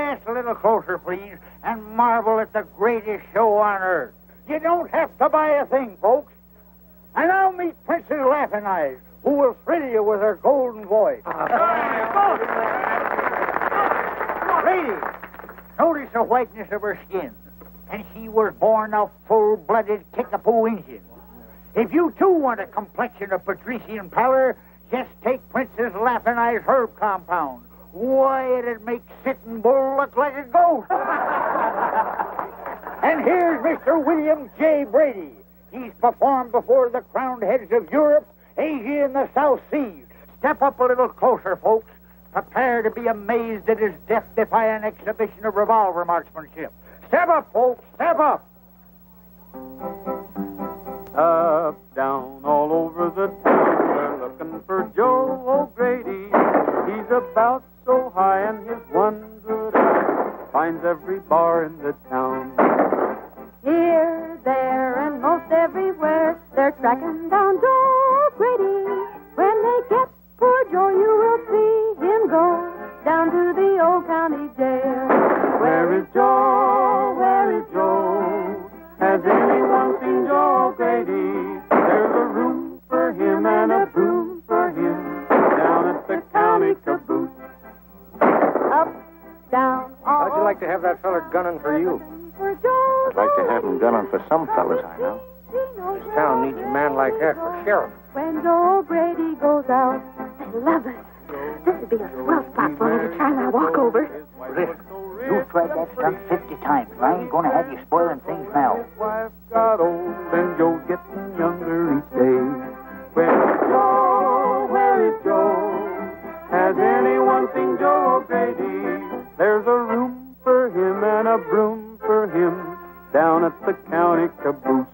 Just a little closer, please, and marvel at the greatest show on earth. You don't have to buy a thing, folks. And now meet Princess Laughing Eyes, who will thrill you with her golden voice. Ladies, notice the whiteness of her skin. And she was born a full-blooded Kickapoo Indian. If you, too, want a complexion of patrician pallor, just take Princess Laughing Eyes Herb Compound. Why, it'd make Sitting Bull look like a ghost. And here's Mr. William J. Brady. He's performed before the crowned heads of Europe, Asia, and the South Seas. Step up a little closer, folks. Prepare to be amazed at his death-defying exhibition of revolver marksmanship. Step up, folks. Step up. Up, down, all over the town, they're looking for Joe O'Grady. He's about so high, and his one good eye finds every bar in the town. Here, there, and most everywhere, they're tracking down Joe O'Grady. When they get poor Joe, you will see him go down to the old county jail. Where is Joe? Where is Joe? Has anyone seen Joe O'Grady? There's a room for him and a broom for him down at the county caboose. Up, down, all How'd you like to have that feller gunning for you? for Joe. I'd like to have him gunning for some fellas I know. This town needs a man like that for sheriff. When Joe O'Grady goes out. I love it. This would be a swell spot for me to try my walkover. Listen, you've tried that stunt 50 times, and I ain't going to have you spoiling things now. Wife got old and Joe's getting younger each day. Where is Joe? Where is Joe? Has anyone seen Joe O'Grady? There's a room for him and a broom for him down at the county caboose.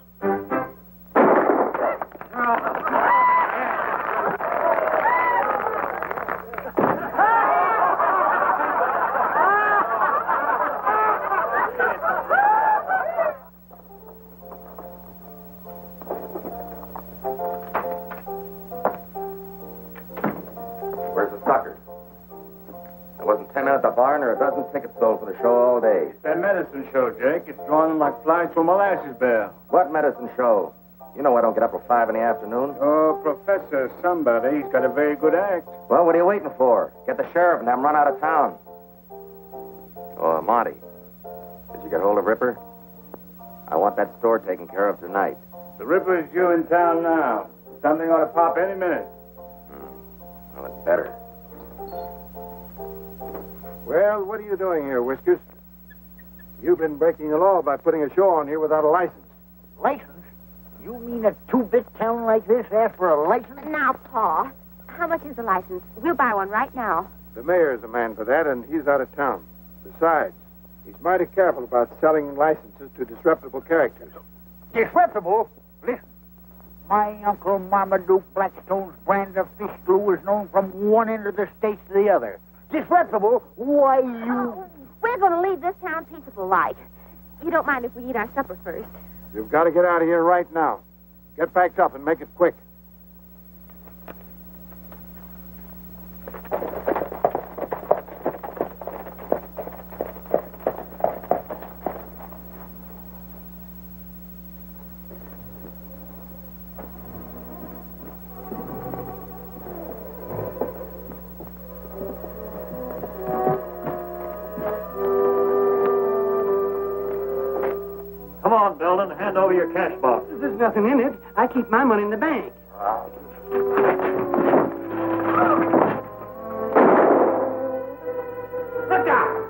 Where's the sucker? There wasn't 10 men at the bar, nor a dozen tickets sold for the show all day. It's that medicine show, Jake. It's drawing them like flies to a molasses barrel. What medicine show? You know I don't get up till 5 in the afternoon. Oh, Professor somebody. He's got a very good act. Well, what are you waiting for? Get the sheriff and have him run out of town. Oh, Monty. Did you get hold of Ripper? I want that store taken care of tonight. The Ripper is due in town now. Something ought to pop any minute. Well, it's better. Well, what are you doing here, Whiskers? You've been breaking the law by putting a show on here without a license. License? You mean a two-bit town like this asks for a license? Now, Pa, how much is the license? We'll buy one right now. The mayor's the man for that, and he's out of town. Besides, he's mighty careful about selling licenses to disreputable characters. Disreputable? Listen, my Uncle Marmaduke Blackstone's brand of fish glue is known from one end of the state to the other. Disreputable? Why, you... We're going to leave this town peaceable like. You don't mind if we eat our supper first? You've got to get out of here right now. Get packed up and make it quick. Come on, Belden. Hand over your cash box. There's nothing in it. I keep my money in the bank. Look out!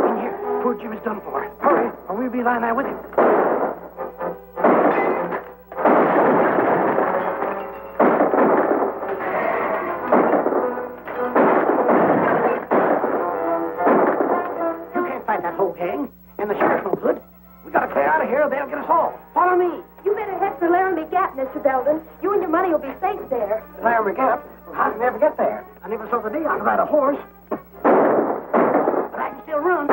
In here. Poor Jim is done for. Hurry, or we'll be lying there with him. You can't fight that whole gang, and the sheriff's no good. We gotta clear out of here or they'll get us all. Follow me. You better head for Laramie Gap, Mr. Belden. You and your money will be safe there. Laramie Gap? Well, how did we ever get there? I never saw the day I could ride a horse. But I can still run.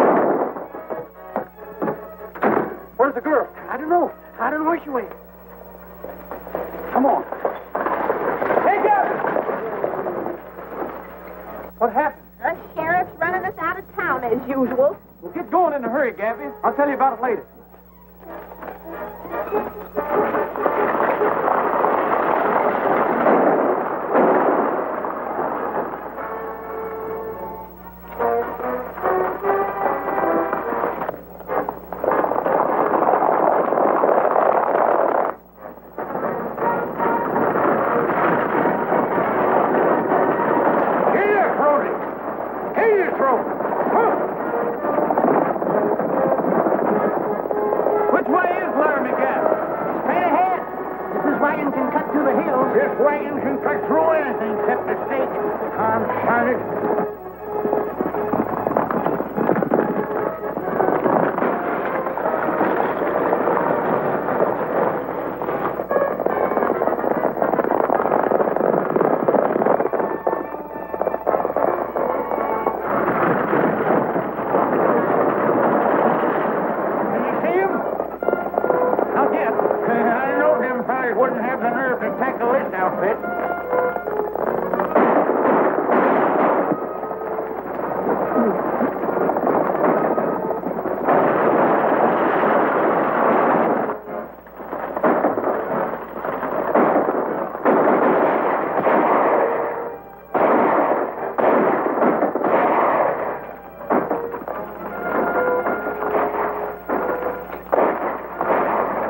Where's the girl? I don't know. I don't know where she went. Come on. Hey, Gap! What happened? The sheriff's running us out of town as usual. Well, get going in a hurry, Gappy. I'll tell you about it later. This wagon can cut through anything except the stake. Confound it. Wouldn't have the nerve to tackle this outfit.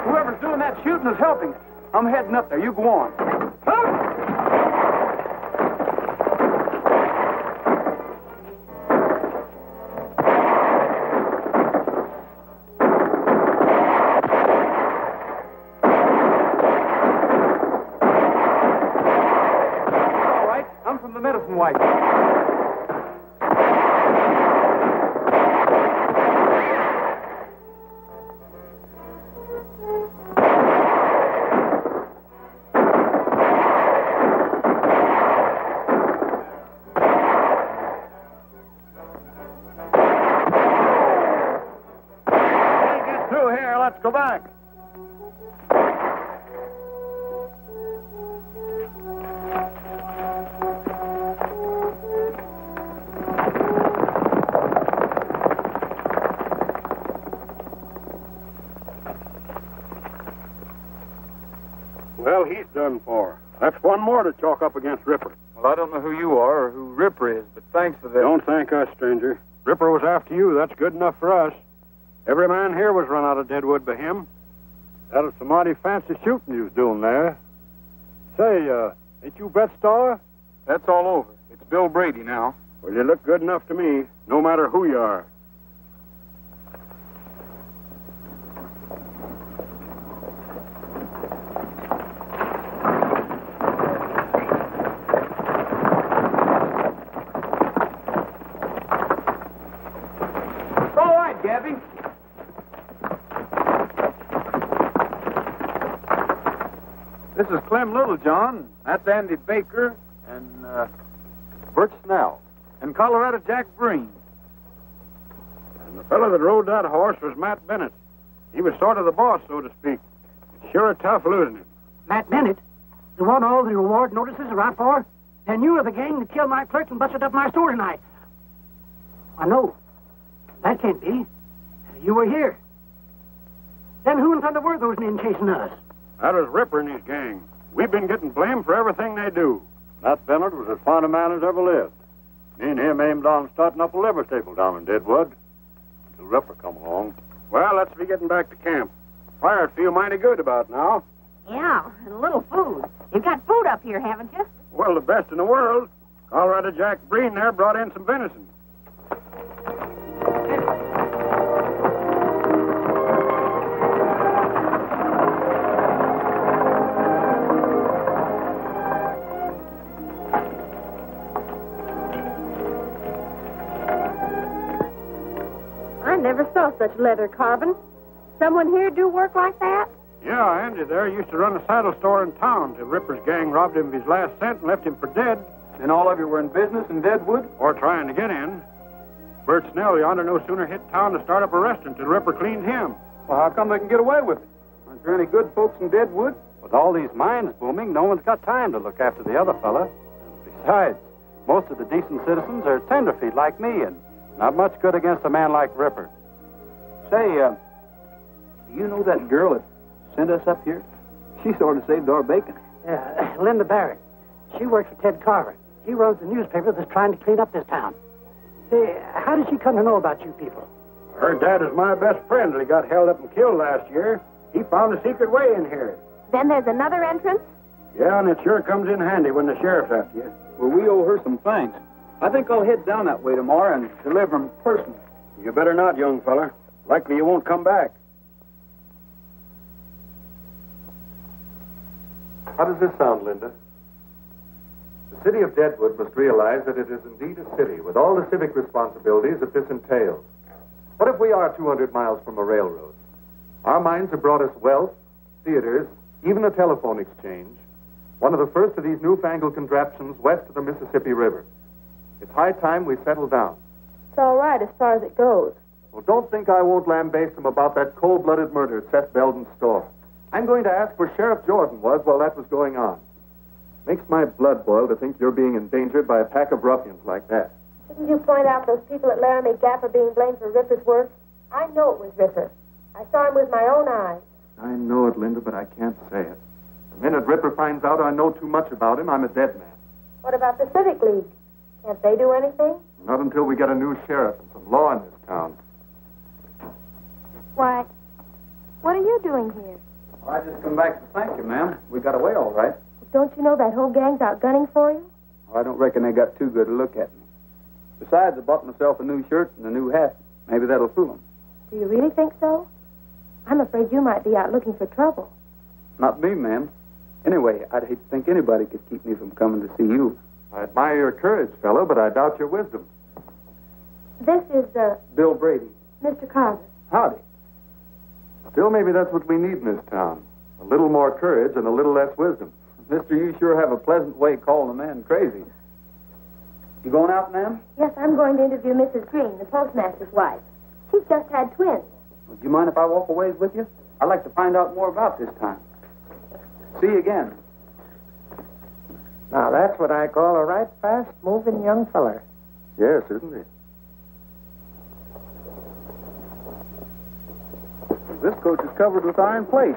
Whoever's doing that shooting is helping us. I'm heading up there. You go on. All right. I'm from the Medicine Wife. Let's go back. Well, he's done for. That's one more to chalk up against Ripper. Well, I don't know who you are or who Ripper is, but thanks for this. Don't thank us, stranger. Ripper was after you. That's good enough for us. Every man here was run out of Deadwood by him. That was some mighty fancy shooting you was doing there. Say, ain't you Bet Star? That's all over. It's Bill Brady now. Well, you look good enough to me, no matter who you are. It's all right, Gabby. This is Clem Littlejohn. That's Andy Baker and Bert Snell and Colorado Jack Breen. And the fellow that rode that horse was Matt Bennett. He was sort of the boss, so to speak. Sure tough losing him. Matt Bennett? The one all the reward notices are out for? Then you were the gang that killed my clerk and busted up my store tonight. I know. That can't be. You were here. Then who in thunder were those men chasing us? That was Ripper and his gang. We've been getting blamed for everything they do. That Bennett was as fine a man as ever lived. Me and him aimed on starting up a liver stable down in Deadwood. Until Ripper come along. Well, let's be getting back to camp. Fire'd feel mighty good about now. Yeah, and a little food. You've got food up here, haven't you? Well, the best in the world. Colorado Jack Breen there brought in some venison. I never saw such leather carving. Someone here do work like that? Yeah, Andy there used to run a saddle store in town till Ripper's gang robbed him of his last cent and left him for dead. And all of you were in business in Deadwood? Or trying to get in. Bert Snell yonder no sooner hit town to start up a restaurant till Ripper cleaned him. Well, how come they can get away with it? Aren't there any good folks in Deadwood? With all these mines booming, no one's got time to look after the other fella. Besides, most of the decent citizens are tenderfeet like me, and not much good against a man like Ripper. Say, do you know that girl that sent us up here? She sort of saved our bacon. Yeah, Linda Barrett. She works for Ted Carver. He runs the newspaper that's trying to clean up this town. Say, how did she come to know about you people? Her dad is my best friend till he got held up and killed last year. He found a secret way in here. Then there's another entrance? Yeah, and it sure comes in handy when the sheriff's after you. Well, we owe her some thanks. I think I'll head down that way tomorrow and deliver them personally. You better not, young fella. Likely you won't come back. How does this sound, Linda? The city of Deadwood must realize that it is indeed a city with all the civic responsibilities that this entails. What if we are 200 miles from a railroad? Our mines have brought us wealth, theaters, even a telephone exchange, one of the first of these newfangled contraptions west of the Mississippi River. It's high time we settle down. It's all right as far as it goes. Well, don't think I won't lambaste them about that cold-blooded murder at Seth Belden's store. I'm going to ask where Sheriff Jordan was while that was going on. Makes my blood boil to think you're being endangered by a pack of ruffians like that. Didn't you point out those people at Laramie Gap are being blamed for Ripper's work? I know it was Ripper. I saw him with my own eyes. I know it, Linda, but I can't say it. The minute Ripper finds out I know too much about him, I'm a dead man. What about the Civic League? Can't they do anything? Not until we get a new sheriff and some law in this town. Why, what are you doing here? Well, I just come back to thank you, ma'am. We got away all right. Don't you know that whole gang's out gunning for you? Well, I don't reckon they got too good a look at me. Besides, I bought myself a new shirt and a new hat. Maybe that'll fool them. Do you really think so? I'm afraid you might be out looking for trouble. Not me, ma'am. Anyway, I'd hate to think anybody could keep me from coming to see you. I admire your courage, fellow, but I doubt your wisdom. This is, Bill Brady. Mr. Carver. Howdy. Still, maybe that's what we need in this town. A little more courage and a little less wisdom. Mister, you sure have a pleasant way calling a man crazy. You going out, ma'am? Yes, I'm going to interview Mrs. Green, the postmaster's wife. She's just had twins. Well, do you mind if I walk a ways with you? I'd like to find out more about this time. See you again. Now, that's what I call a right fast-moving young feller. Yes, isn't he? This coach is covered with iron plate.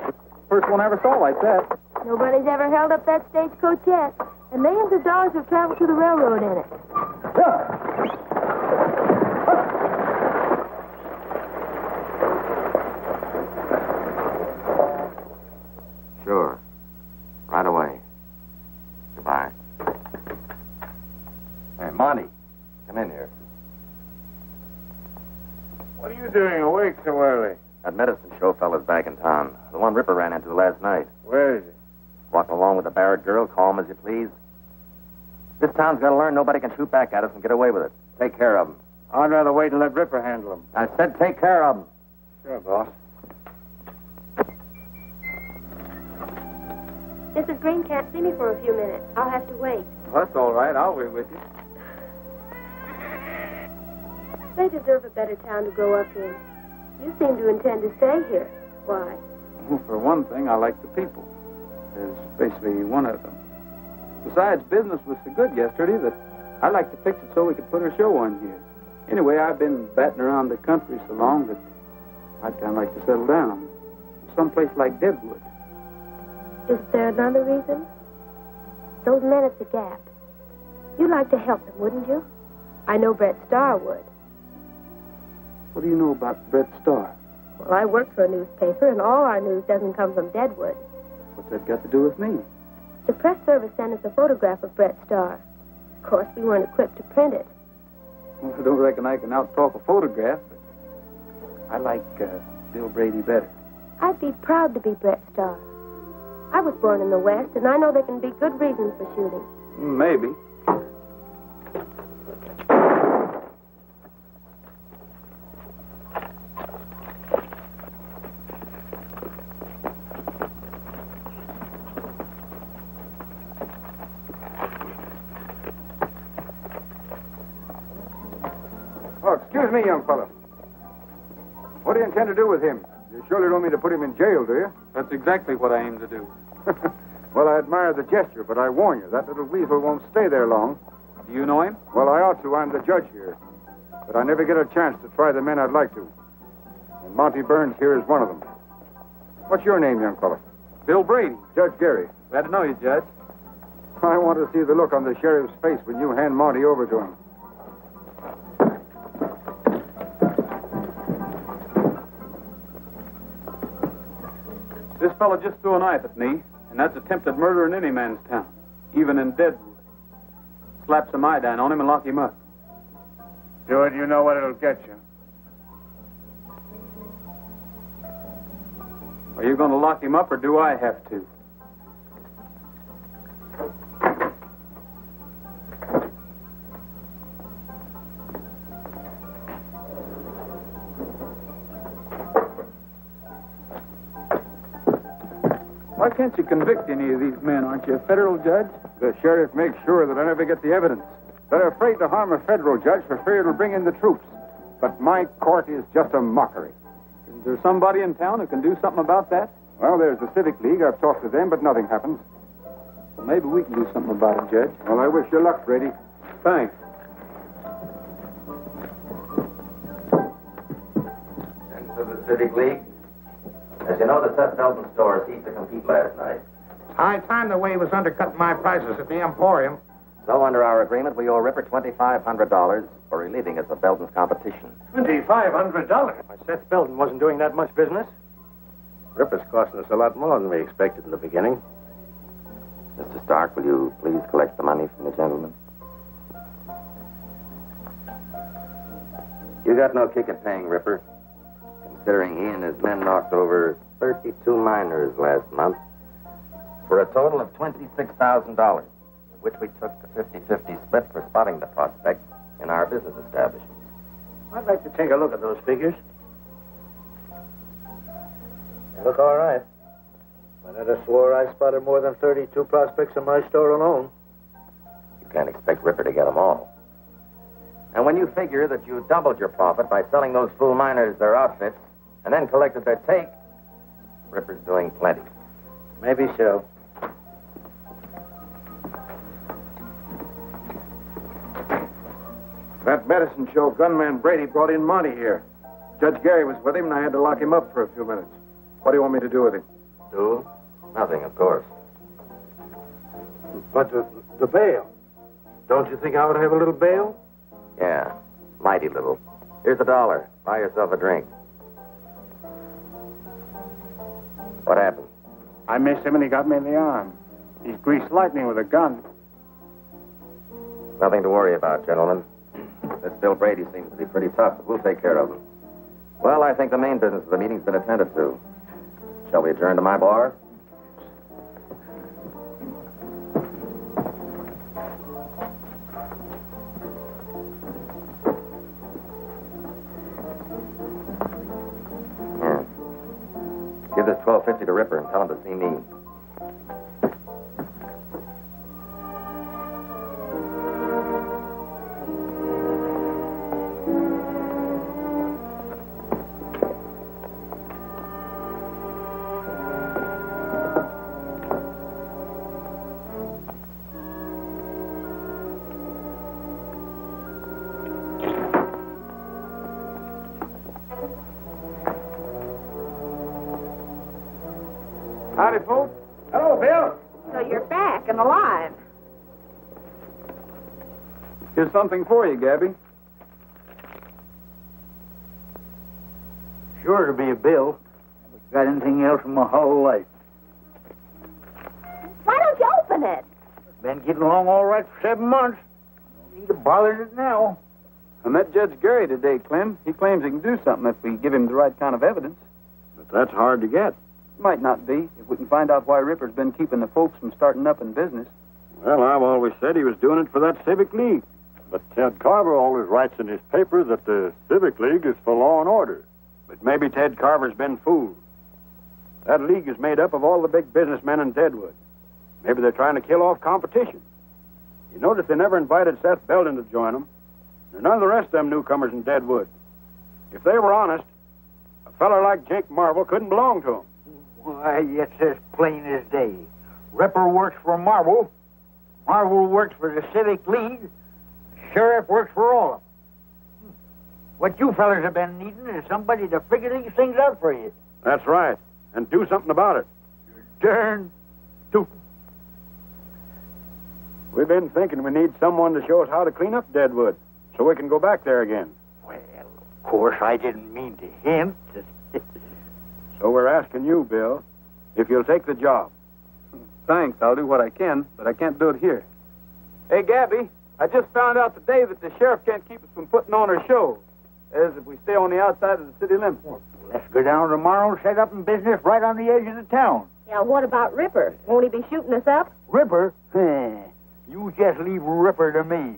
First one I ever saw like that. Nobody's ever held up that stagecoach yet, and millions of dollars have traveled to the railroad in it. Sure. Right away. Goodbye. Hey, Monty, come in here. What are you doing awake so early? That medicine show fella's back in town. The one Ripper ran into last night. Where is he? Walking along with the Barrett girl, calm as you please. This town's got to learn nobody can shoot back at us and get away with it. Take care of them. I'd rather wait and let Ripper handle him. I said take care of them. Sure, boss. Mrs. Green can't see me for a few minutes. I'll have to wait. Well, that's all right. I'll wait with you. They deserve a better town to grow up in. You seem to intend to stay here. Why? Well, for one thing, I like the people. Especially one of them. Besides, business was so good yesterday that I'd like to fix it so we could put a show on here. Anyway, I've been batting around the country so long that I'd kind of like to settle down. Someplace like Deadwood. Is there another reason? Those men at the Gap. You'd like to help them, wouldn't you? I know Brett Starr would. What do you know about Brett Starr? Well, I work for a newspaper, and all our news doesn't come from Deadwood. What's that got to do with me? The press service sent us a photograph of Brett Starr. Of course, we weren't equipped to print it. Well, I don't reckon I can out-talk a photograph, but I like Bill Brady better. I'd be proud to be Brett Starr. I was born in the West, and I know there can be good reasons for shooting. Maybe. Excuse me, young fellow. What do you intend to do with him? You surely don't mean to put him in jail, do you? That's exactly what I aim to do. Well, I admire the gesture, but I warn you, that little weasel won't stay there long. Do you know him? Well, I ought to. I'm the judge here. But I never get a chance to try the men I'd like to. And Monty Burns here is one of them. What's your name, young fellow? Bill Brady. Judge Gary. Glad to know you, Judge. I want to see the look on the sheriff's face when you hand Monty over to him. This fellow just threw a knife at me, and that's attempted murder in any man's town, even in Deadwood. Slap some iodine on him and lock him up. Do it, you know what it'll get you. Are you going to lock him up, or do I have to? Why can't you convict any of these men? Aren't you a federal judge? The sheriff makes sure that I never get the evidence. They're afraid to harm a federal judge for fear it'll bring in the troops. But my court is just a mockery. Is there somebody in town who can do something about that? Well, there's the Civic League. I've talked to them, but nothing happens. Well, maybe we can do something about it, Judge. Well, I wish you luck, Brady. Thanks. Into the Civic League. As you know, the Seth Belton store ceased to compete last night. High time the way he was undercutting my prices at the Emporium. So, under our agreement, we owe Ripper $2,500 for relieving us of Belton's competition. $2,500? Why, Seth Belton wasn't doing that much business. Ripper's costing us a lot more than we expected in the beginning. Mr. Stark, will you please collect the money from the gentleman? You got no kick at paying Ripper, considering he and his men knocked over 32 miners last month for a total of $26,000, which we took a 50-50 split for spotting the prospect in our business establishments. I'd like to take a look at those figures. They look all right. But I'd have swore I spotted more than 32 prospects in my store alone. You can't expect Ripper to get them all. And when you figure that you doubled your profit by selling those fool miners their outfits and then collected their take, Ripper's doing plenty. Maybe so. That medicine show gunman Brady brought in Monty here. Judge Gary was with him, and I had to lock him up for a few minutes. What do you want me to do with him? Do? Nothing, of course. But the bail. Don't you think I ought to have a little bail? Yeah, mighty little. Here's $1. Buy yourself a drink. What happened? I missed him and he got me in the arm. He's greased lightning with a gun. Nothing to worry about, gentlemen. This Bill Brady seems to be pretty tough, but we'll take care of him. Well, I think the main business of the meeting's been attended to. Shall we adjourn to my bar? Here. Give this $12.50 to Ripper and tell him to see me. Howdy, folks. Hello, Bill. So you're back and alive. Here's something for you, Gabby. Sure to be a bill. Haven't got anything else in my whole life. Why don't you open it? Been getting along all right for 7 months. No need to bother it now. I met Judge Gary today, Clem. He claims he can do something if we give him the right kind of evidence. But that's hard to get. Might not be, if we can find out why Ripper's been keeping the folks from starting up in business. Well, I've always said he was doing it for that Civic League. But Ted Carver always writes in his paper that the Civic League is for law and order. But maybe Ted Carver's been fooled. That league is made up of all the big businessmen in Deadwood. Maybe they're trying to kill off competition. You notice they never invited Seth Belton to join them. And none of the rest of them newcomers in Deadwood. If they were honest, a feller like Jake Marvel couldn't belong to 'em. Why, it's as plain as day. Ripper works for Marvel. Marvel works for the Civic League. Sheriff works for all of them. What you fellas have been needing is somebody to figure these things out for you. That's right. And do something about it. Darn stupid. We've been thinking we need someone to show us how to clean up Deadwood so we can go back there again. Well, of course, I didn't mean to hint. So we're asking you, Bill, if you'll take the job. Thanks, I'll do what I can, but I can't do it here. Hey, Gabby, I just found out today that the sheriff can't keep us from putting on our show. That is, if we stay on the outside of the city limits. Well, let's go down tomorrow and set up in business right on the edge of the town. Yeah, what about Ripper? Won't he be shooting us up? Ripper? You just leave Ripper to me.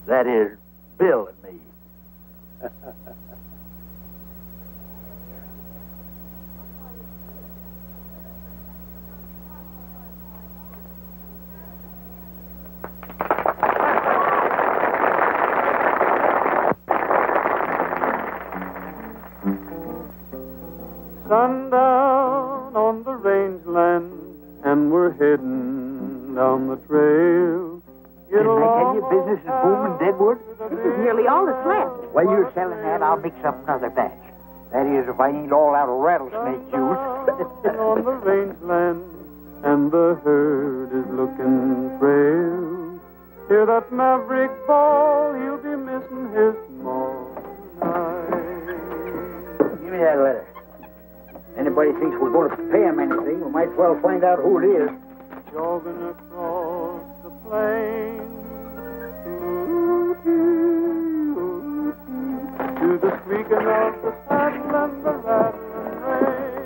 That is, Bill and me. Sundown on the rangeland, and we're heading down the trail. Didn't I tell you business is booming Deadwood? This is nearly all that's left. While you're selling that, I'll mix up another batch. That is, if I ain't all out of rattlesnake juice. On the rangeland, and the herd is looking frail. Hear that maverick bawl, he'll be missing his maw tonight. Give me that letter. Anybody thinks we're going to pay him anything, we might as well find out who it is. Jogging across the plain to the squeaking of the saddle and the rattling rein.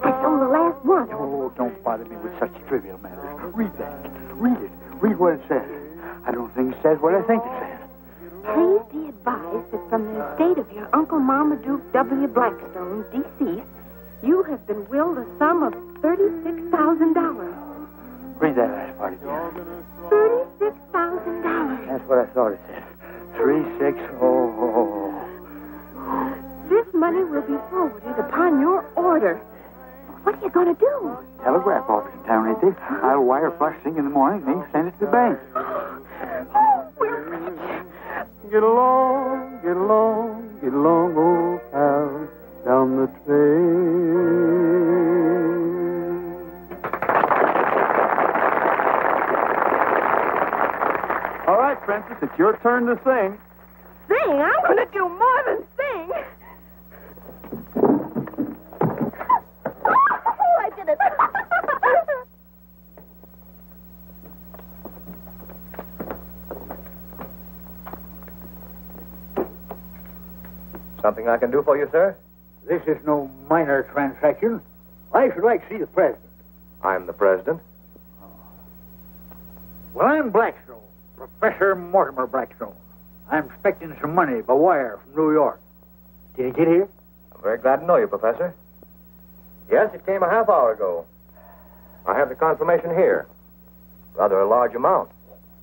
I sold the last one. Oh, don't bother me with such trivial matters. Read that. Read it. Read what it says. I don't think it says what I think it says. Please be advised that from the estate of your Uncle Marmaduke W. Blackstone, deceased, you have been willed a sum of $36,000. Read that last part again. $36,000. That's what I thought it said. 3600. This money will be forwarded upon your order. What are you going to do? Telegraph office in town, ain't they? I'll wire first thing in the morning, then send it to the bank. Oh, we're rich. Get along, get along, get along, old pal, down the trail. All right, Princess, it's your turn to sing. Sing? I'm going to do more than sing. Oh, I did it. Something I can do for you, sir? This is no minor transaction. I should like to see the president. I'm the president. Well, I'm Blackstone, Professor Mortimer Blackstone. I'm expecting some money by wire from New York. Did it get here? I'm very glad to know you, Professor. Yes, it came a half hour ago. I have the confirmation here. Rather a large amount.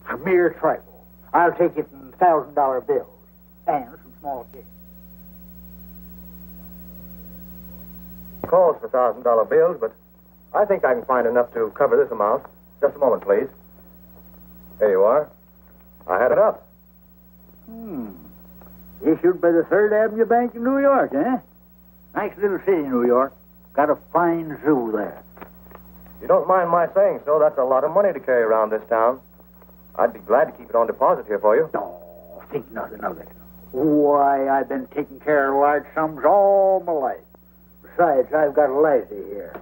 A mere trifle. I'll take it in $1,000 bills and some small change. Calls for $1,000 bills, but I think I can find enough to cover this amount. Just a moment, please. There you are. I had it up. Issued by the Third Avenue Bank in New York, eh? Nice little city, New York. Got a fine zoo there. You don't mind my saying so, that's a lot of money to carry around this town. I'd be glad to keep it on deposit here for you. No, think nothing of it. Why, I've been taking care of large sums all my life. Besides, I've got a lassie here.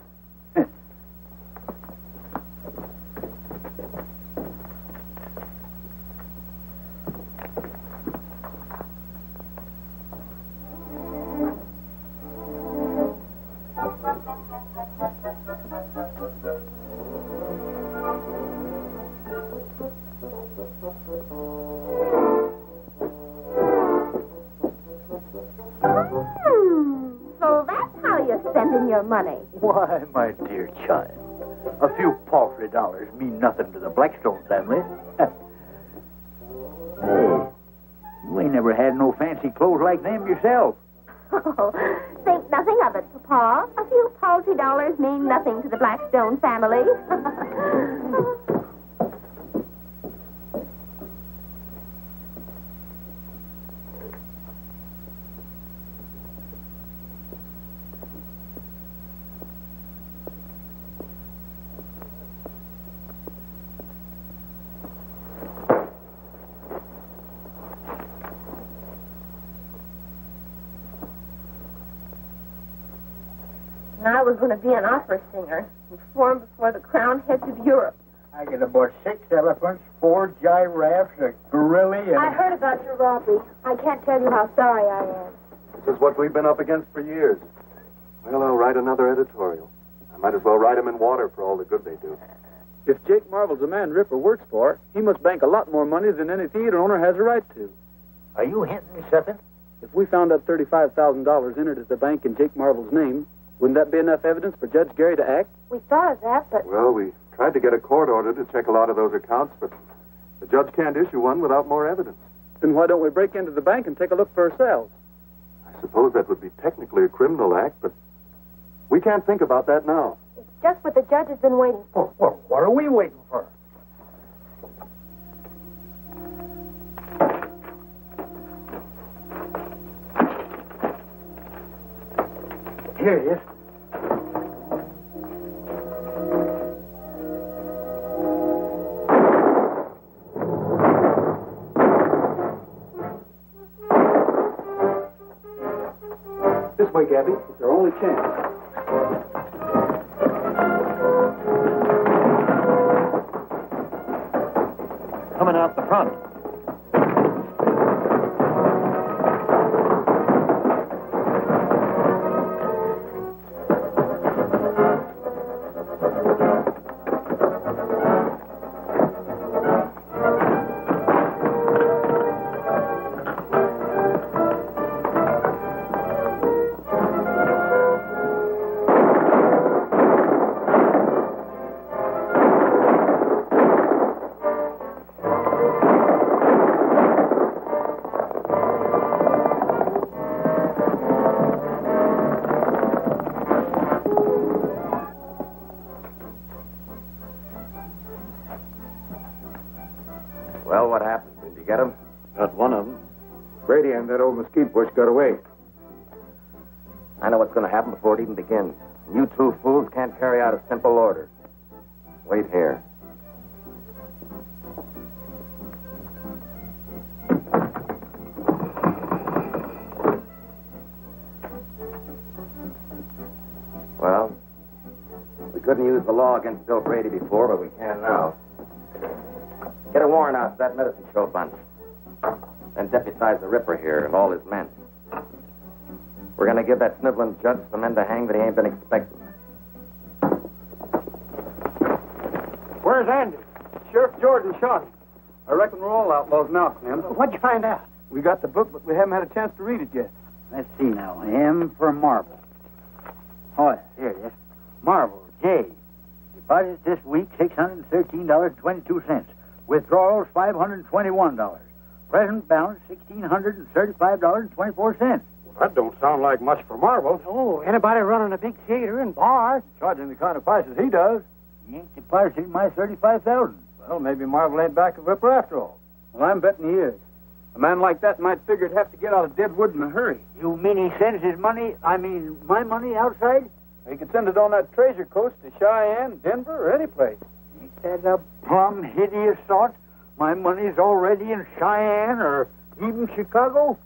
So that's how you're spending your money. Why, my dear child, a few paltry dollars mean nothing to the Blackstone family. Hey, You ain't never had no fancy clothes like them yourself. Oh, think nothing of it, Papa. A few paltry dollars mean nothing to the Blackstone family. I was going to be an opera singer and perform before the crowned heads of Europe. I get about 6 elephants, 4 giraffes, a gorilla, and... I heard about your robbery. I can't tell you how sorry I am. This is what we've been up against for years. Well, I'll write another editorial. I might as well write them in water for all the good they do. If Jake Marvel's the man Ripper works for, he must bank a lot more money than any theater owner has a right to. Are you hinting something? If we found that $35,000 entered at the bank in Jake Marvel's name, wouldn't that be enough evidence for Judge Gary to act? We thought of that, but... Well, we tried to get a court order to check a lot of those accounts, but the judge can't issue one without more evidence. Then why don't we break into the bank and take a look for ourselves? I suppose that would be technically a criminal act, but we can't think about that now. It's just what the judge has been waiting for. Well, what are we waiting for? Here it is. This way, Gabby. It's our only chance. Coming out the front. Well, what happened? Did you get him? Got one of them. Brady and that old mesquite bush got away. I know what's going to happen before it even begins. You two fools can't carry out a simple order. Wait here. Well, we couldn't use the law against Bill Brady before, but we can now. Get a warrant out for that medicine show bunch. Then deputize the Ripper here and all his men. We're going to give that sniveling judge some men to hang that he ain't been expecting. Where's Andy? Sheriff Jordan shot him. I reckon we're all outlaws now, Slim. What'd you find out? We got the book, but we haven't had a chance to read it yet. Let's see now. M for Marble. Oh, here it is. Marble, J. Deposits this week, $613.22. Withdrawals, $521. Present balance, $1,635.24. Well, that don't sound like much for Marvel. Oh, anybody running a big theater and bar? Charging the kind of prices he does. He ain't deposited my $35,000. Well, maybe Marvel ain't back of Ripper after all. Well, I'm betting he is. A man like that might figure he'd have to get out of Deadwood in a hurry. You mean he sends his money, my money outside? He could send it on that treasure coast to Cheyenne, Denver, or any place. Ain't that a plumb hideous thought? My money's already in Cheyenne or even Chicago?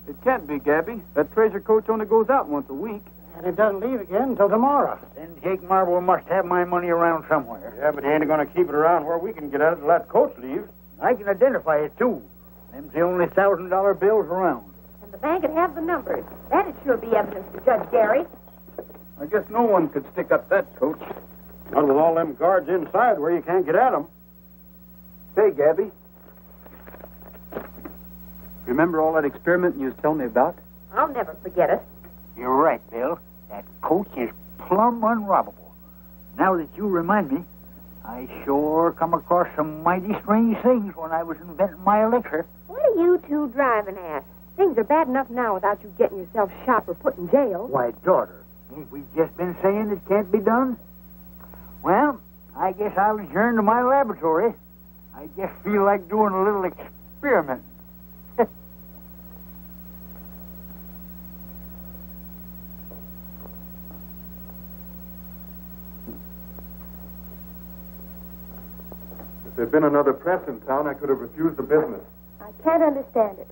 It can't be, Gabby. That treasure coach only goes out once a week. And it doesn't leave again until tomorrow. Then Jake Marble must have my money around somewhere. Yeah, but he ain't going to keep it around where we can get at it till that coach leaves. I can identify it, too. Them's the only $1,000 bills around. And the bank would have the numbers. That'd sure be evidence to Judge Gary. I guess no one could stick up that coach. Not with all them guards inside where you can't get at them. Say, Gabby. Remember all that experiment you was telling me about? I'll never forget it. You're right, Bill. That coach is plumb unrobbable. Now that you remind me, I sure come across some mighty strange things when I was inventing my elixir. Well, What are you two driving at? Things are bad enough now without you getting yourself shot or put in jail. Why, daughter, ain't we just been saying it can't be done? Well, I guess I'll adjourn to my laboratory. I just feel like doing a little experiment. If there'd been another press in town, I could have refused the business. I can't understand it.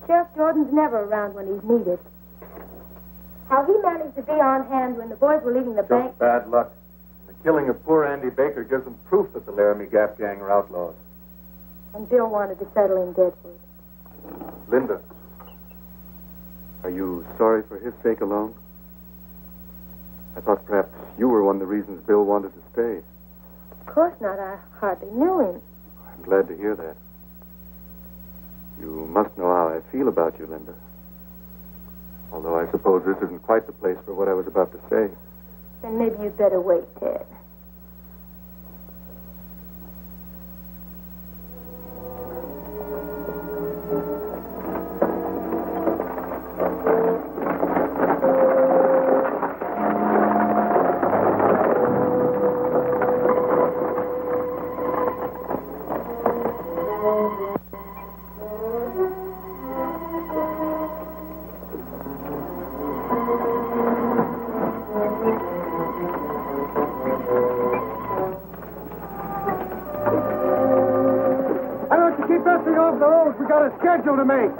Sheriff Jordan's never around when he's needed. How he managed to be on hand when the boys were leaving the bank. Just bad luck. The killing of poor Andy Baker gives them proof that the Laramie Gap gang are outlaws. And Bill wanted to settle in Deadwood. Linda, are you sorry for his sake alone? I thought perhaps you were one of the reasons Bill wanted to stay. Of course not. I hardly knew him. I'm glad to hear that. You must know how I feel about you, Linda. Although I suppose this isn't quite the place for what I was about to say. Then maybe you'd better wait, Ted. Schedule to make.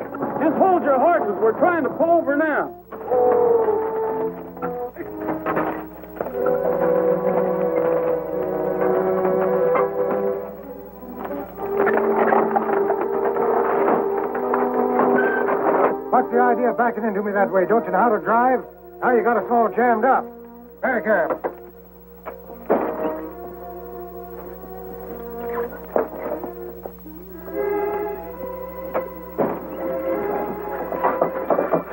Just hold your horses. We're trying to pull over now. What's the idea of backing into me that way? Don't you know how to drive? Now you got us all jammed up. Very careful.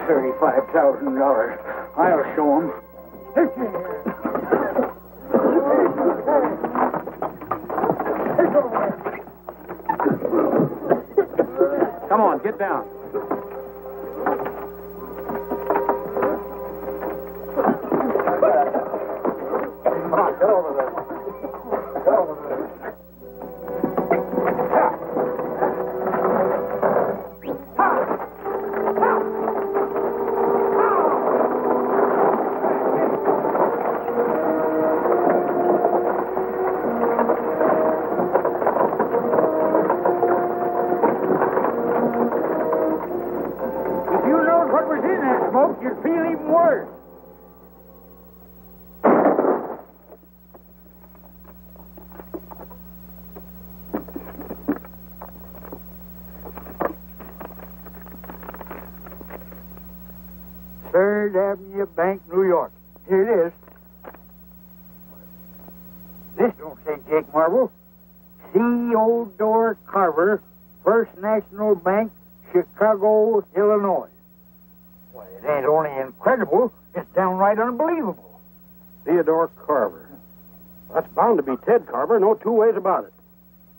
$35,000. I'll show him. Come on, get down. Come on, get over there. Get over there. You'd feel even worse. Third Avenue Bank, New York. Here it is. This don't say Jake Marvel. C. Odor Carver, First National Bank, Chicago, Illinois. Why, it ain't only incredible, it's downright unbelievable. Theodore Carver. That's bound to be Ted Carver, no two ways about it.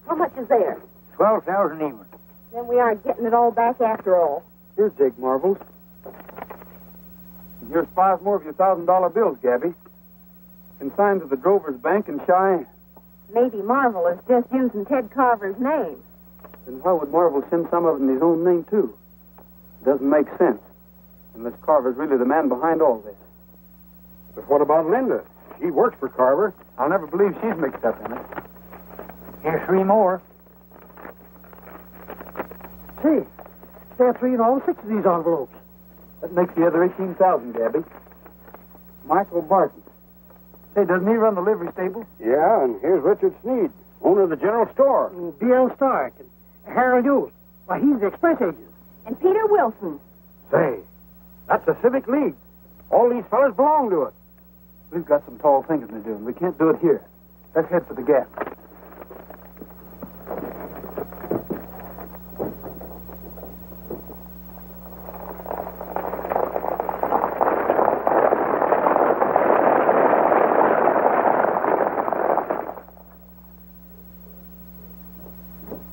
How much is there? 12,000 even. Then we aren't getting it all back after all. Here's Jake Marvel's. Here's 5 more of your $1,000 bills, Gabby. Consigned to the Drovers Bank in Cheyenne. Maybe Marvel is just using Ted Carver's name. Then why would Marvel send some of it in his own name, too? Doesn't make sense. Unless Carver's really the man behind all this. But what about Linda? She works for Carver. I'll never believe she's mixed up in it. Here's 3 more. Say, there are 3 in all 6 of these envelopes. That makes the other 18,000, Gabby. Michael Barton. Say, doesn't he run the livery stable? Yeah, and here's Richard Sneed, owner of the general store. B.L. Stark and Harold Hughes. Why, he's the express agent. And Peter Wilson. Say, that's the Civic League. All these fellas belong to it. We've got some tall thinking to do, and we can't do it here. Let's head for the Gap.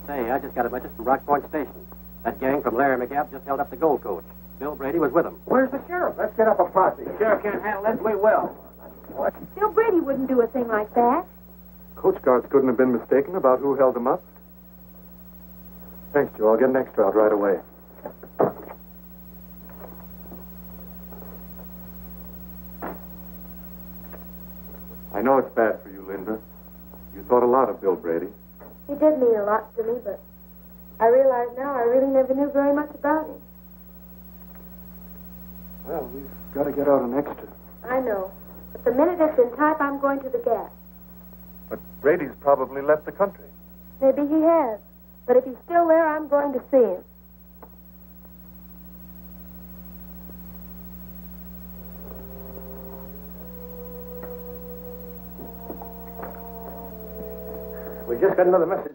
Say, I just got a message from Rockport Station. That gang from Laramie Gap just held up the gold coach. Bill Brady was with them. Where's the sheriff? Let's get up a posse. The sheriff can't handle this. We will. Bill Brady wouldn't do a thing like that. Coach guards couldn't have been mistaken about who held them up. Thanks, Joe. I'll get an extra out right away. I know it's bad for you, Linda. You thought a lot of Bill Brady. He did mean a lot to me, but I realize now I really never knew very much about him. Well, we've got to get out an extra. I know. But the minute it's in type, I'm going to the Gap. But Brady's probably left the country. Maybe he has. But if he's still there, I'm going to see him. We just got another message.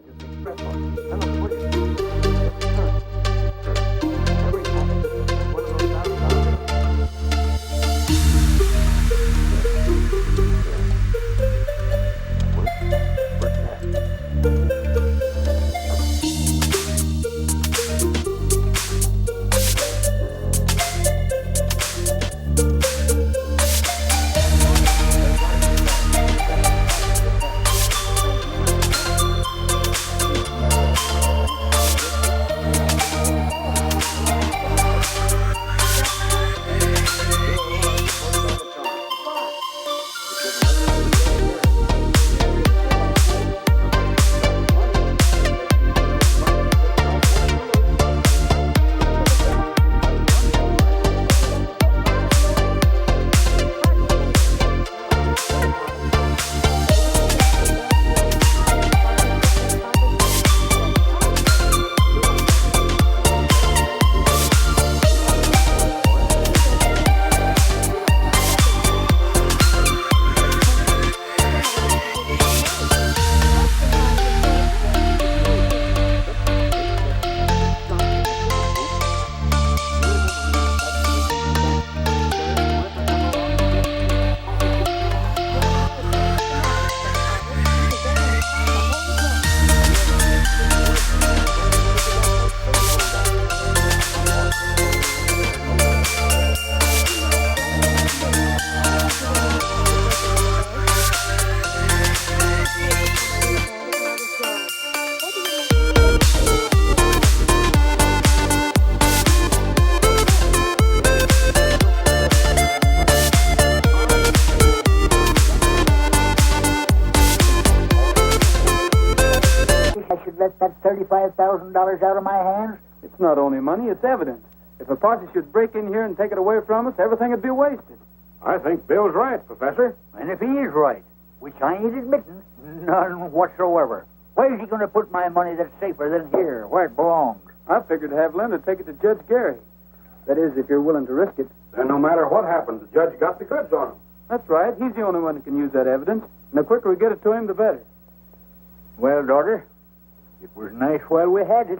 Let that $35,000 out of my hands? It's not only money, it's evidence. If a posse should break in here and take it away from us, everything would be wasted. I think Bill's right, Professor. And if he is right, which I ain't admitting, none whatsoever, where's he going to put my money that's safer than here, where it belongs? I figured to have Linda take it to Judge Gary. That is, if you're willing to risk it. Then no matter what happens, the judge got the goods on him. That's right. He's the only one who can use that evidence. And the quicker we get it to him, the better. Well, daughter, it was nice while we had it.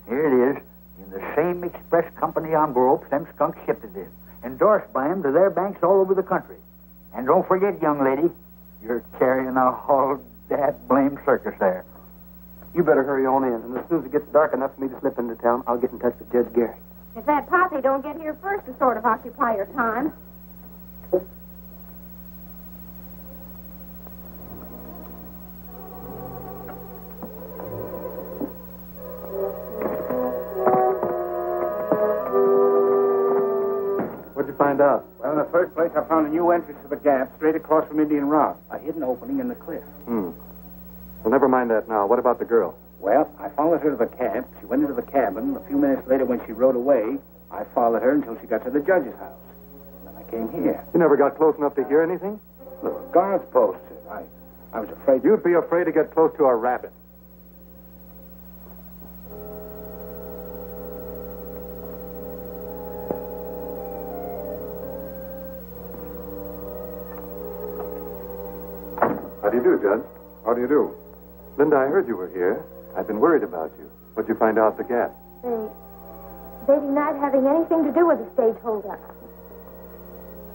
Here it is, in the same express company envelope them skunks shipped it in, endorsed by them to their banks all over the country. And don't forget, young lady, you're carrying a whole that blame circus there. You better hurry on in, and as soon as it gets dark enough for me to slip into town, I'll get in touch with Judge Gary. If that posse don't get here first to sort of occupy your time. What'd you find out? Well, in the first place, I found a new entrance to the Gap straight across from Indian Rock. A hidden opening in the cliff. Well, never mind that now. What about the girl? Well, I followed her to the camp. She went into the cabin. A few minutes later, when she rode away, I followed her until she got to the judge's house. Then I came here. You never got close enough to hear anything? Look, guards posted. I was afraid... You'd be afraid to get close to a rabbit. How do you do, Judge? How do you do? Linda, I heard you were here. I've been worried about you. What'd you find out at the Gap? They denied having anything to do with the stage holdup.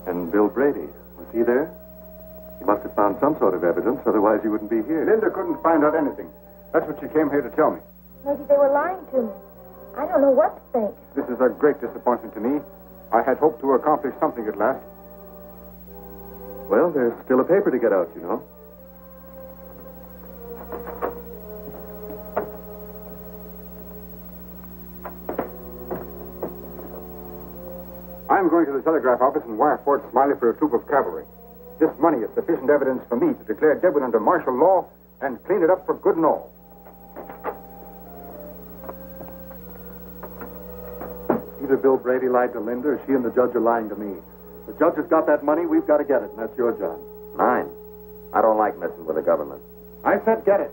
And Bill Brady, was he there? He must have found some sort of evidence, otherwise he wouldn't be here. Linda couldn't find out anything. That's what she came here to tell me. Maybe they were lying to me. I don't know what to think. This is a great disappointment to me. I had hoped to accomplish something at last. Well, there's still a paper to get out, you know. I'm going to the telegraph office and wire Fort Smiley for a troop of cavalry. This money is sufficient evidence for me to declare Deadwood under martial law and clean it up for good and all. Either Bill Brady lied to Linda or she and the judge are lying to me. The judge has got that money, we've got to get it, and that's your job. Mine. I don't like messing with the government. I said get it.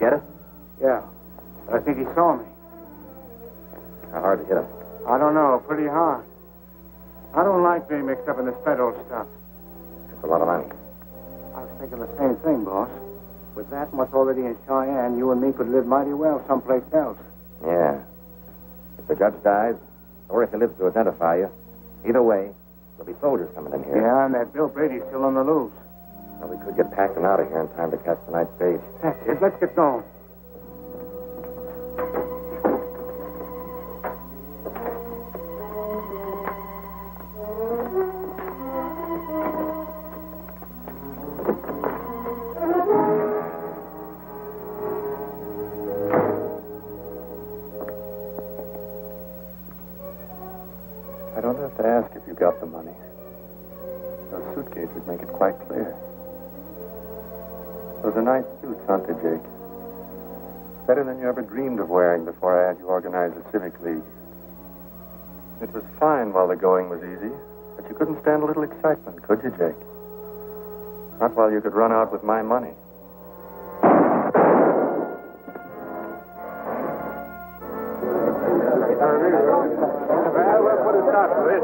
Get it? Yeah. But I think he saw me. How hard to hit him? I don't know. Pretty hard. I don't like being mixed up in this federal stuff. That's a lot of money. I was thinking the same thing, boss. With that much already in Cheyenne, you and me could live mighty well someplace else. Yeah. If the judge dies, or if he lives to identify you, either way, there'll be soldiers coming in here. Yeah, and that Bill Brady's still on the loose. Well, we could get packing out of here in time to catch the night stage. That's it. Let's get going. I don't have to ask if you got the money. Those suitcases would make it quite clear. Those are nice suits, aren't they, Jake? Better than you ever dreamed of wearing before I had you organize a civic league. It was fine while the going was easy, but you couldn't stand a little excitement, could you, Jake? Not while you could run out with my money. Well, we'll put a stop to this.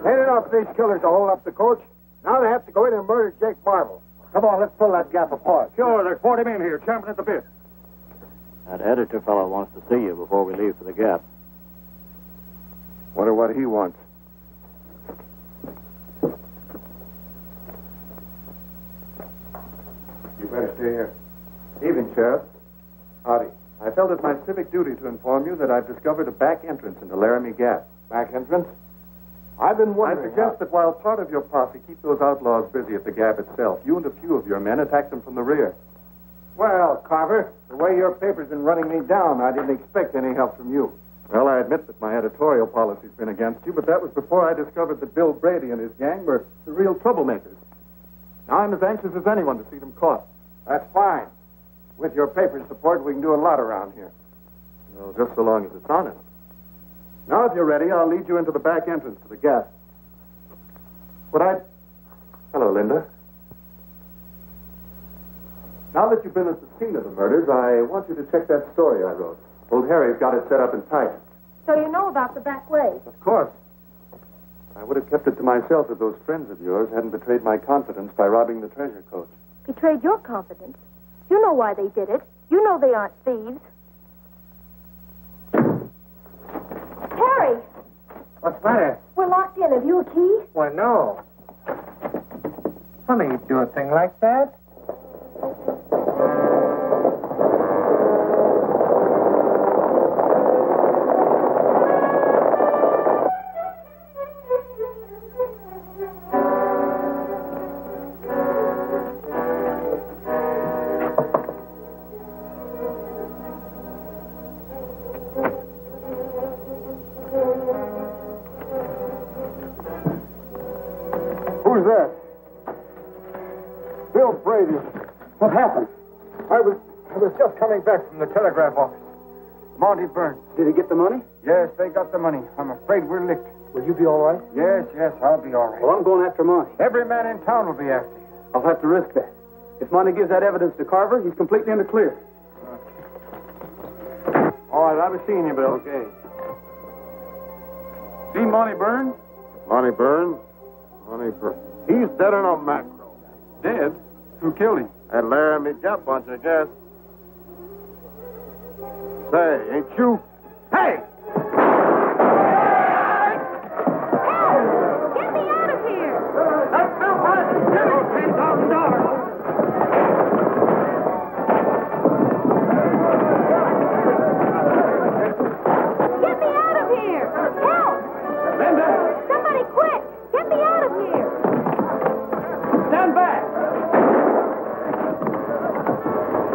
Ain't enough these killers to hold up the coach. Now they have to go in and murder Jake Marvel. Come on, let's pull that gap apart. Sure, there's 40 men here, champing at the bit. That editor fellow wants to see you before we leave for the Gap. Wonder what he wants. You better stay here. Evening, Sheriff. Howdy. I felt it my civic duty to inform you that I've discovered a back entrance into Laramie Gap. Back entrance? I've been I wondering. suggest that while part of your posse keep those outlaws busy at the Gap itself, you and a few of your men attack them from the rear. Well, Carver, the way your paper's been running me down, I didn't expect any help from you. Well, I admit that my editorial policy's been against you, but that was before I discovered that Bill Brady and his gang were the real troublemakers. Now I'm as anxious as anyone to see them caught. That's fine. With your paper's support, we can do a lot around here. Well, just so long as it's honest. Now, if you're ready, I'll lead you into the back entrance to the Gap. Hello, Linda. Now that you've been at the scene of the murders, I want you to check that story I wrote. Old Harry's got it set up in type. So you know about the back way. Of course. I would have kept it to myself if those friends of yours hadn't betrayed my confidence by robbing the treasure coach. Betrayed your confidence. You know why they did it. You know they aren't thieves. Harry! What's the matter? We're locked in. Have you a key? Why, no. Funny you'd do a thing like that. Who's that? Bill Brady. What happened? I was just coming back from the telegraph office. Monty Burns. Did he get the money? Yes, they got the money. I'm afraid we're licked. Will you be all right? Yes, I'll be all right. Well, I'm going after Monty. Every man in town will be after you. I'll have to risk that. If Monty gives that evidence to Carver, he's completely in the clear. All right, I'll be seeing you, Bill. Okay. See Monty Burns? Monty Burns? Monty Burns. He's dead in a mackerel. Dead? Who killed him? That Laramie Jump bunch, I guess. Say, ain't you? Hey! Get me out of here! That's Bill Parsons. $10,000. Get me out of here! Help! Linda! Somebody quick! Get me out of here! Stand back!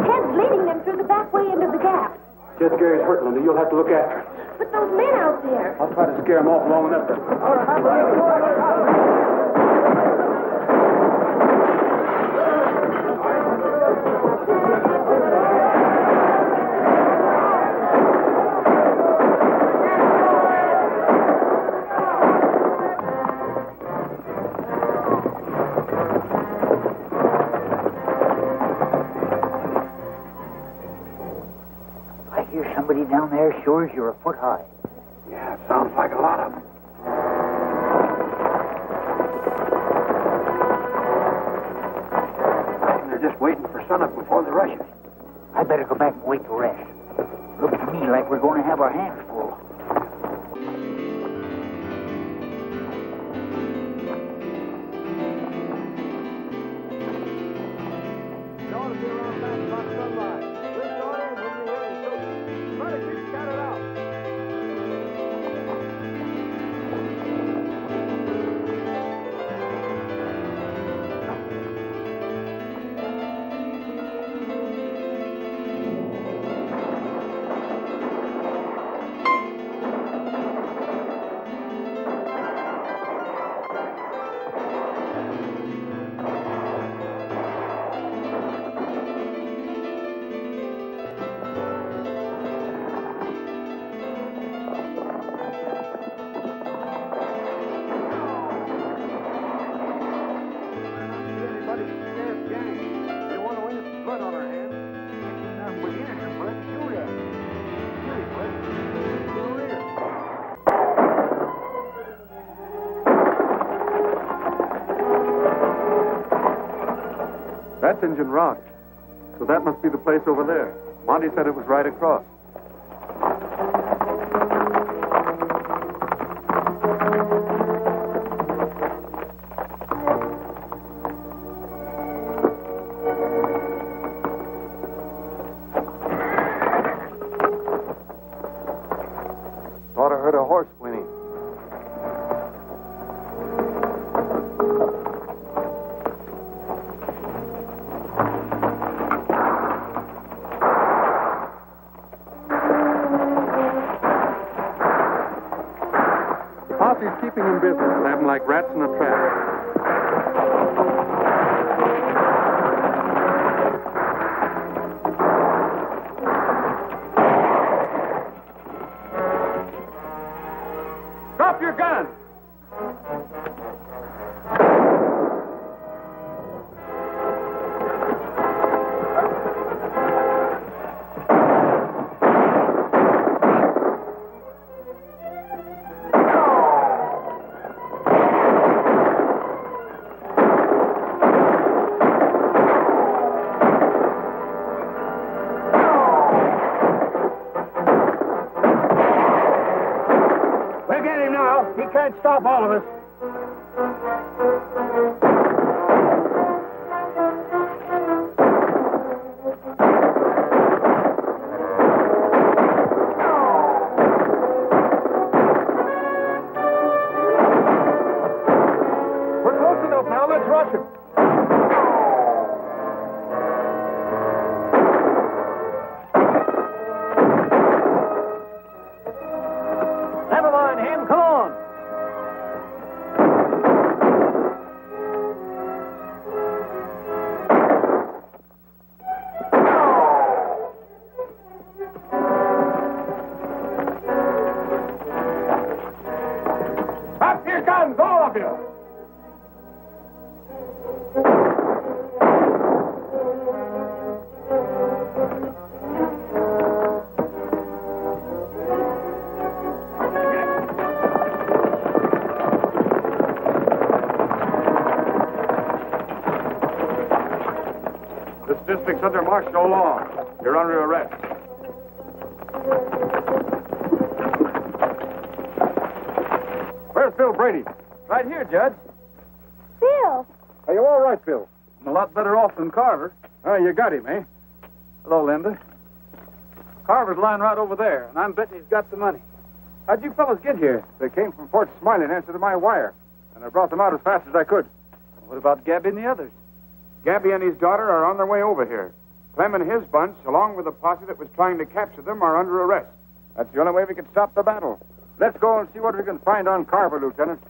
Ted's leading them through the back way into the gap. Jed Gary's hurt, Linda. You'll have to look after him. But those men out there. I'll try to scare him off long enough to... I hear somebody down there sure as you're a foot high. Yeah, it sounds like a lot of them. They're just waiting for sunup before they rush us. I better go back and wait to rest. Looks to me like we're going to have our hands full. That's Injun Rock. So that must be the place over there. Monty said it was right across. Thought I heard a horse whinnying. Posse's keeping him busy. We'll have him like rats in a trap. Drop your gun! We'll get him now. He can't stop all of us. We're close enough now. Let's rush him. Never mind him. Come on. under martial law. You're under arrest. Where's Bill Brady? Right here, Judge. Bill! Are you all right, Bill? I'm a lot better off than Carver. Oh, you got him, eh? Hello, Linda. Carver's lying right over there, and I'm betting he's got the money. How'd you fellas get here? They came from Fort Smiley in answer to my wire, and I brought them out as fast as I could. What about Gabby and the others? Gabby and his daughter are on their way over here. Clem and his bunch, along with the posse that was trying to capture them, are under arrest. That's the only way we can stop the battle. Let's go and see what we can find on Carver, Lieutenant.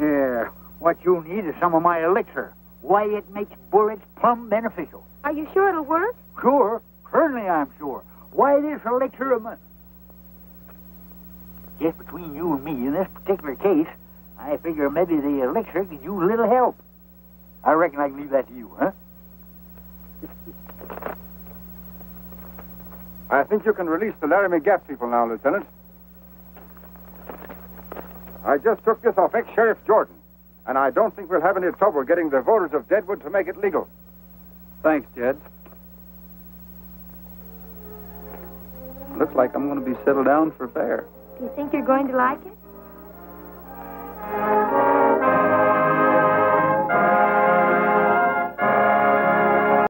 Yeah, what you need is some of my elixir. Why, it makes bullets plumb beneficial. Are you sure it'll work? Sure, certainly I'm sure. Why, this elixir of mine. Just between you and me, in this particular case, I figure maybe the elixir could use a little help. I reckon I can leave that to you, huh? I think you can release the Laramie Gap people now, Lieutenant. I just took this off ex-Sheriff Jordan, and I don't think we'll have any trouble getting the voters of Deadwood to make it legal. Thanks, Judge. Looks like I'm going to be settled down for fair. Do you think you're going to like it?